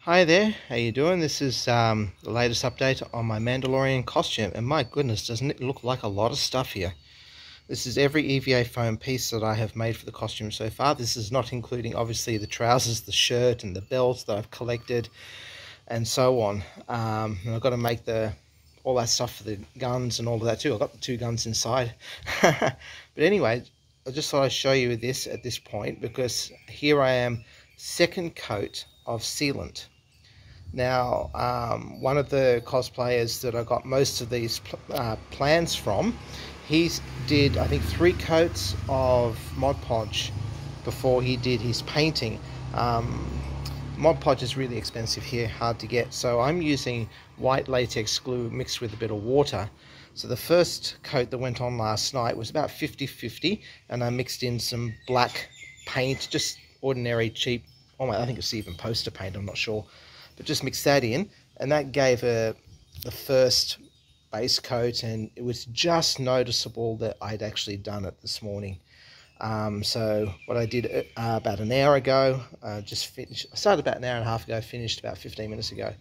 Hi there, how you doing? This is the latest update on my Mandalorian costume, and my goodness, doesn't it look like a lot of stuff here? This is every EVA foam piece that I have made for the costume so far. This is not including obviously the trousers, the shirt and the belt that I've collected and so on. And I've got to make all that stuff for the guns and all of that too. I've got the two guns inside. But anyway, I just thought I'd show you this at this point because here I am, second coat of sealant. Now, one of the cosplayers that I got most of these plans from, he did, I think, 3 coats of Mod Podge before he did his painting. Mod Podge is really expensive here, hard to get, so I'm using white latex glue mixed with a bit of water. So the first coat that went on last night was about 50-50, and I mixed in some black paint, just ordinary cheap, I think it's even poster paint, I'm not sure. But just mix that in, and that gave the first base coat, and it was just noticeable that I'd actually done it this morning. So what I did about an hour ago, just finished. I started about an hour and a half ago, finished about 15 minutes ago,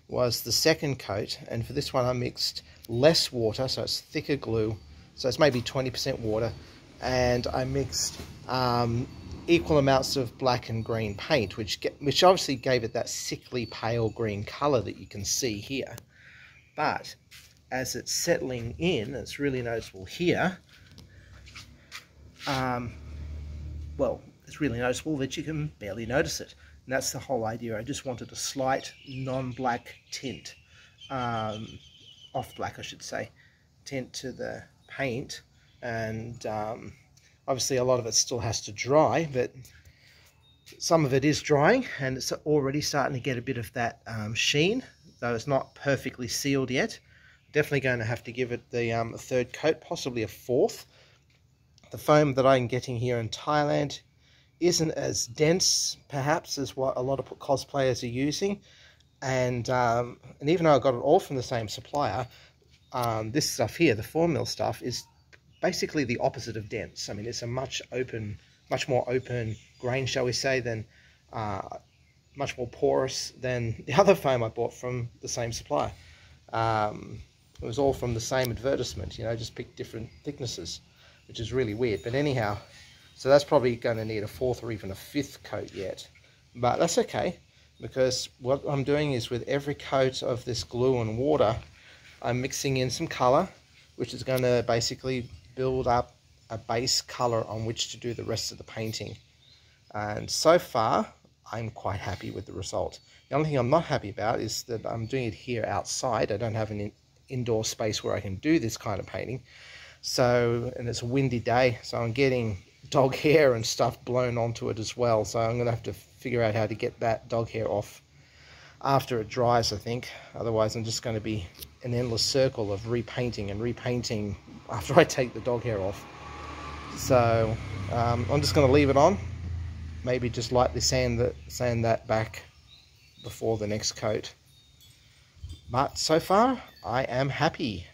was the second coat. And for this one I mixed less water, so it's thicker glue, so it's maybe 20% water, and I mixed equal amounts of black and green paint, which obviously gave it that sickly pale green color that you can see here. But as it's settling in, it's really noticeable here. Well, it's really noticeable that you can barely notice it, and that's the whole idea. I just wanted a slight non-black tint, off black I should say, tint to the paint. And obviously a lot of it still has to dry, but some of it is drying, and it's already starting to get a bit of that sheen, though it's not perfectly sealed yet. Definitely going to have to give it the a third coat, possibly a fourth. The foam that I'm getting here in Thailand isn't as dense perhaps as what a lot of cosplayers are using, and even though I got it all from the same supplier, this stuff here, the 4mm stuff, is basically the opposite of dense. I mean, it's a much more open grain, shall we say, than much more porous than the other foam I bought from the same supplier. It was all from the same advertisement, you know, just picked different thicknesses, which is really weird. But anyhow, so that's probably going to need a fourth or even a fifth coat yet, but that's okay, because what I'm doing is with every coat of this glue and water, I'm mixing in some color, which is going to basically build up a base color on which to do the rest of the painting. And so far I'm quite happy with the result. The only thing I'm not happy about is that I'm doing it here outside. I don't have an indoor space where I can do this kind of painting, so, and it's a windy day, so I'm getting dog hair and stuff blown onto it as well, so I'm gonna have to figure out how to get that dog hair off after it dries, I think. Otherwise I'm just going to be an endless circle of repainting and repainting after I take the dog hair off. So I'm just going to leave it on, maybe just lightly sand that back before the next coat. But so far I am happy.